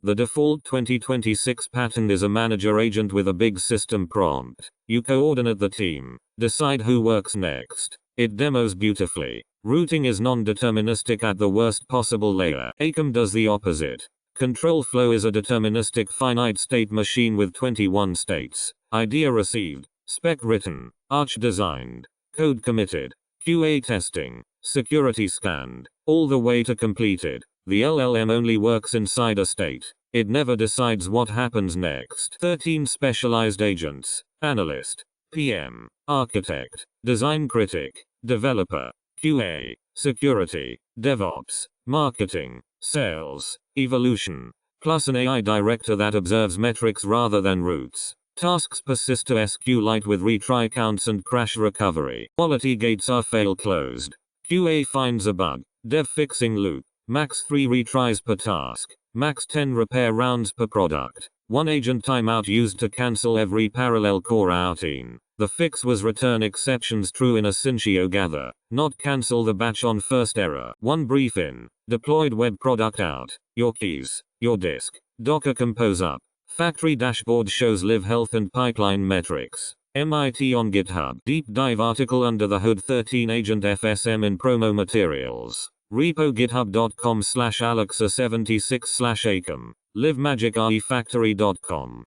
The default 2026 pattern is a manager agent with a big system prompt. You coordinate the team, decide who works next. It demos beautifully. Routing is non-deterministic at the worst possible layer. ACM does the opposite. Control flow is a deterministic finite state machine with 21 states. Idea received, spec written, arch designed, code committed, QA testing, security scanned, all the way to completed. The LLM only works inside a state. It never decides what happens next. 13 specialized agents: analyst, PM, architect, design critic, developer, QA, security, DevOps, marketing, sales, evolution, plus an AI director that observes metrics rather than routes. Tasks persist to SQLite with retry counts and crash recovery. Quality gates are fail closed. QA finds a bug. Dev fixing loop. Max 3 retries per task. Max 10 repair rounds per product. 1 agent timeout used to cancel every parallel core outing. The fix was return exceptions true in asyncio.gather, not cancel the batch on first error. 1 brief in. Deployed web product out. Your keys. Your disk. Docker compose up. Factory dashboard shows live health and pipeline metrics. MIT on GitHub. Deep dive article under the hood 13 agent FSM in promo materials. Repo github.com/alexa76/acom. livemagicrefactory.com.